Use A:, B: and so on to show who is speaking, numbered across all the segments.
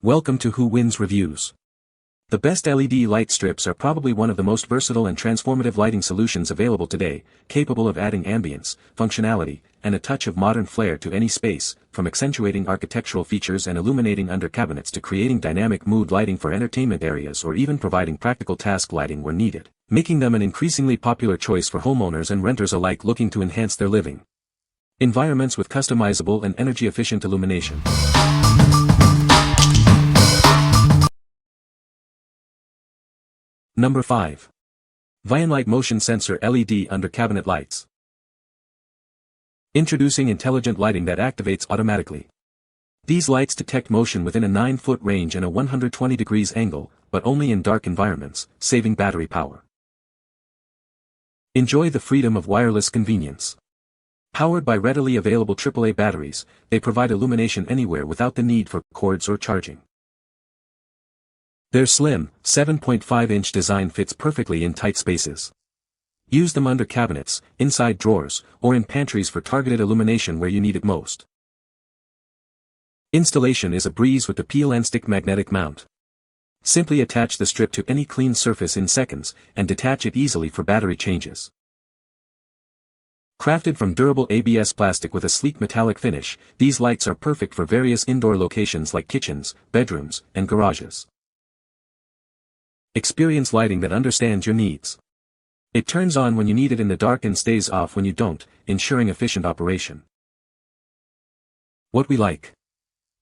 A: Welcome to Who Wins Reviews. The best LED light strips are probably one of the most versatile and transformative lighting solutions available today, capable of adding ambience, functionality, and a touch of modern flair to any space, from accentuating architectural features and illuminating under cabinets to creating dynamic mood lighting for entertainment areas or even providing practical task lighting where needed, making them an increasingly popular choice for homeowners and renters alike looking to enhance their living environments with customizable and energy-efficient illumination. Number 5. VYANLIGHT Motion Sensor LED Under Cabinet Lights. Introducing intelligent lighting that activates automatically. These lights detect motion within a 9-foot range and a 120 degrees angle, but only in dark environments, saving battery power. Enjoy the freedom of wireless convenience. Powered by readily available AAA batteries, they provide illumination anywhere without the need for cords or charging. Their slim, 7.5-inch design fits perfectly in tight spaces. Use them under cabinets, inside drawers, or in pantries for targeted illumination where you need it most. Installation is a breeze with the peel and stick magnetic mount. Simply attach the strip to any clean surface in seconds, and detach it easily for battery changes. Crafted from durable ABS plastic with a sleek metallic finish, these lights are perfect for various indoor locations like kitchens, bedrooms, and garages. Experience lighting that understands your needs. It turns on when you need it in the dark and stays off when you don't, ensuring efficient operation. What we like.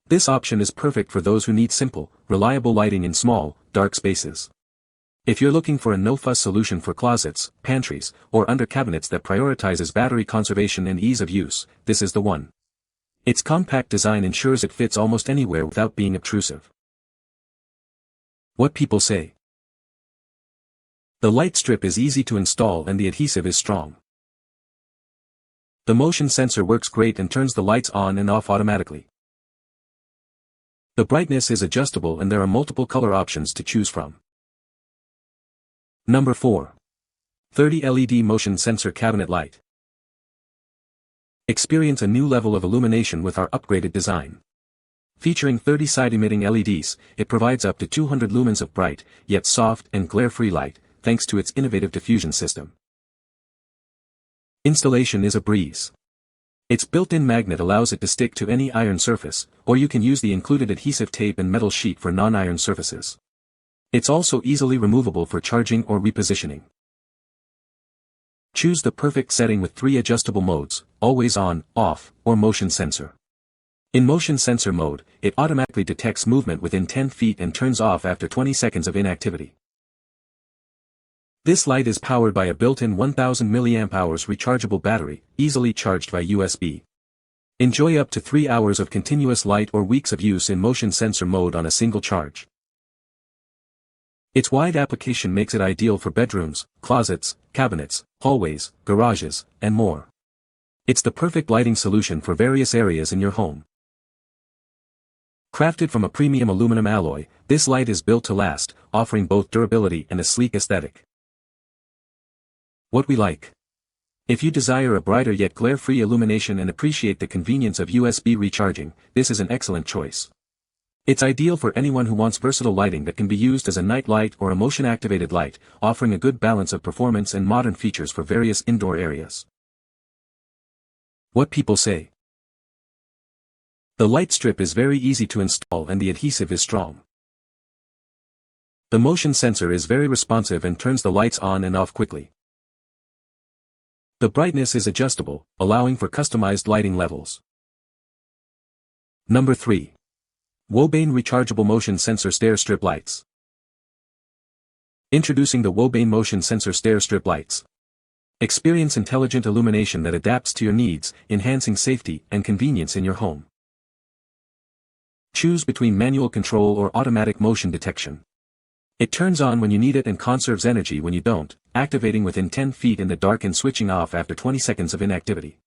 A: This option is perfect for those who need simple, reliable lighting in small, dark spaces. If you're looking for a no-fuss solution for closets, pantries, or under cabinets that prioritizes battery conservation and ease of use, this is the one. Its compact design ensures it fits almost anywhere without being obtrusive. What people say. The light strip is easy to install and the adhesive is strong. The motion sensor works great and turns the lights on and off automatically. The brightness is adjustable and there are multiple color options to choose from. Number 4. 30 LED Motion Sensor Cabinet Light. Experience a new level of illumination with our upgraded design. Featuring 30 side-emitting LEDs, it provides up to 200 lumens of bright, yet soft and glare-free light, thanks to its innovative diffusion system. Installation is a breeze. Its built-in magnet allows it to stick to any iron surface, or you can use the included adhesive tape and metal sheet for non-iron surfaces. It's also easily removable for charging or repositioning. Choose the perfect setting with 3 adjustable modes: always on, off, or motion sensor. In motion sensor mode, it automatically detects movement within 10 feet and turns off after 20 seconds of inactivity. This light is powered by a built-in 1000 mAh rechargeable battery, easily charged by USB. Enjoy up to 3 hours of continuous light or weeks of use in motion sensor mode on a single charge. Its wide application makes it ideal for bedrooms, closets, cabinets, hallways, garages, and more. It's the perfect lighting solution for various areas in your home. Crafted from a premium aluminum alloy, this light is built to last, offering both durability and a sleek aesthetic. What we like. If you desire a brighter yet glare-free illumination and appreciate the convenience of USB recharging, this is an excellent choice. It's ideal for anyone who wants versatile lighting that can be used as a night light or a motion-activated light, offering a good balance of performance and modern features for various indoor areas. What people say. The light strip is very easy to install and the adhesive is strong. The motion sensor is very responsive and turns the lights on and off quickly. The brightness is adjustable, allowing for customized lighting levels. Number 3. WOBANE Rechargeable Motion Sensor Stair Strip Lights. Introducing the WOBANE Motion Sensor Stair Strip Lights. Experience intelligent illumination that adapts to your needs, enhancing safety and convenience in your home. Choose between manual control or automatic motion detection. It turns on when you need it and conserves energy when you don't, activating within 10 feet in the dark and switching off after 20 seconds of inactivity.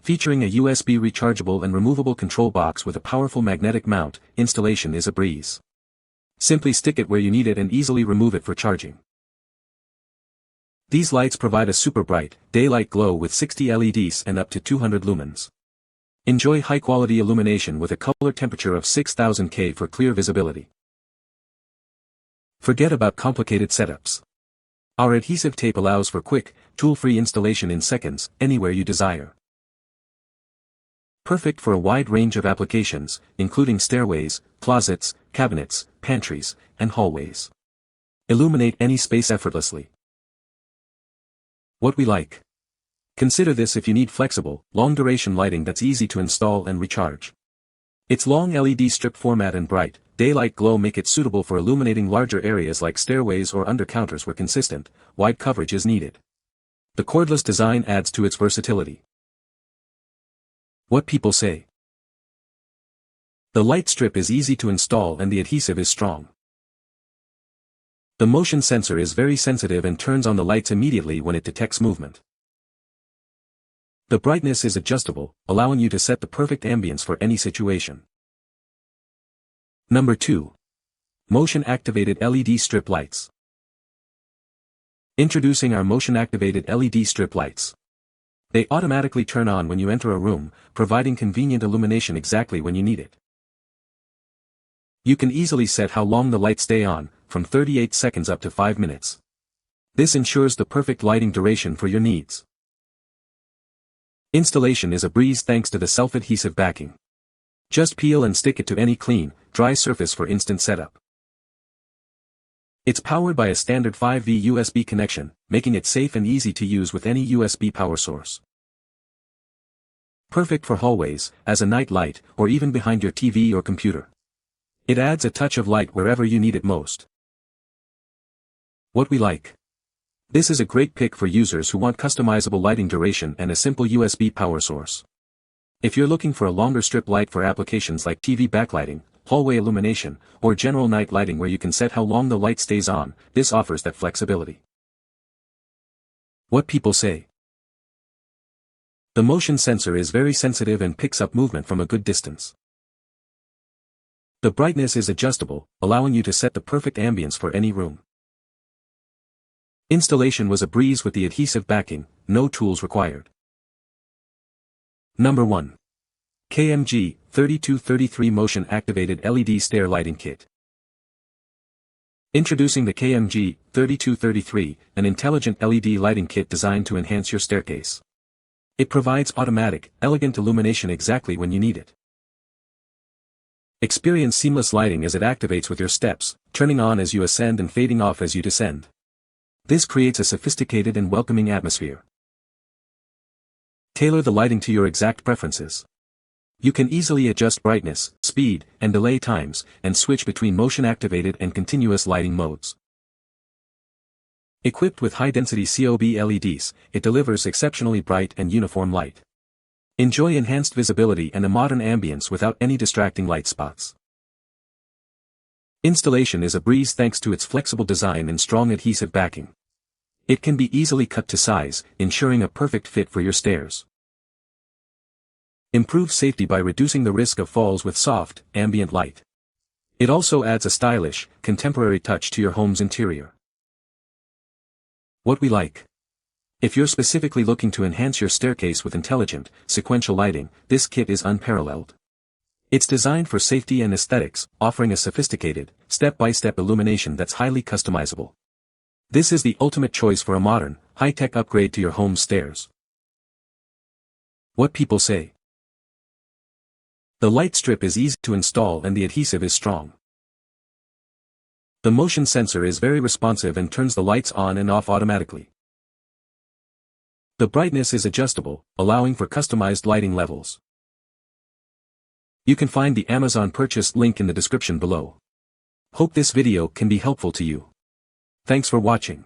A: Featuring a USB rechargeable and removable control box with a powerful magnetic mount, installation is a breeze. Simply stick it where you need it and easily remove it for charging. These lights provide a super bright, daylight glow with 60 LEDs and up to 200 lumens. Enjoy high-quality illumination with a color temperature of 6000 K for clear visibility. Forget about complicated setups. Our adhesive tape allows for quick, tool-free installation in seconds, anywhere you desire. Perfect for a wide range of applications, including stairways, closets, cabinets, pantries, and hallways. Illuminate any space effortlessly. What we like. Consider this if you need flexible, long-duration lighting that's easy to install and recharge. Its long LED strip format and bright, daylight glow make it suitable for illuminating larger areas like stairways or under counters where consistent, wide coverage is needed. The cordless design adds to its versatility. What people say. The light strip is easy to install and the adhesive is strong. The motion sensor is very sensitive and turns on the lights immediately when it detects movement. The brightness is adjustable, allowing you to set the perfect ambience for any situation. Number 2. Motion-activated LED strip lights. Introducing our motion-activated LED strip lights. They automatically turn on when you enter a room, providing convenient illumination exactly when you need it. You can easily set how long the lights stay on, from 38 seconds up to 5 minutes. This ensures the perfect lighting duration for your needs. Installation is a breeze thanks to the self-adhesive backing. Just peel and stick it to any clean, dry surface for instant setup. It's powered by a standard 5V USB connection, making it safe and easy to use with any USB power source. Perfect for hallways, as a night light, or even behind your TV or computer. It adds a touch of light wherever you need it most. What we like. This is a great pick for users who want customizable lighting duration and a simple USB power source. If you're looking for a longer strip light for applications like TV backlighting, hallway illumination, or general night lighting where you can set how long the light stays on, this offers that flexibility. What people say. The motion sensor is very sensitive and picks up movement from a good distance. The brightness is adjustable, allowing you to set the perfect ambience for any room. Installation was a breeze with the adhesive backing, no tools required. Number 1. KMG 3233 Motion Activated LED Stair Lighting Kit. Introducing the KMG 3233, an intelligent LED lighting kit designed to enhance your staircase. It provides automatic, elegant illumination exactly when you need it. Experience seamless lighting as it activates with your steps, turning on as you ascend and fading off as you descend. This creates a sophisticated and welcoming atmosphere. Tailor the lighting to your exact preferences. You can easily adjust brightness, speed, and delay times, and switch between motion-activated and continuous lighting modes. Equipped with high-density COB LEDs, it delivers exceptionally bright and uniform light. Enjoy enhanced visibility and a modern ambience without any distracting light spots. Installation is a breeze thanks to its flexible design and strong adhesive backing. It can be easily cut to size, ensuring a perfect fit for your stairs. Improve safety by reducing the risk of falls with soft, ambient light. It also adds a stylish, contemporary touch to your home's interior. What we like. If you're specifically looking to enhance your staircase with intelligent, sequential lighting, this kit is unparalleled. It's designed for safety and aesthetics, offering a sophisticated, step-by-step illumination that's highly customizable. This is the ultimate choice for a modern, high-tech upgrade to your home's stairs. What people say. The light strip is easy to install and the adhesive is strong. The motion sensor is very responsive and turns the lights on and off automatically. The brightness is adjustable, allowing for customized lighting levels. You can find the Amazon purchase link in the description below. Hope this video can be helpful to you. Thanks for watching.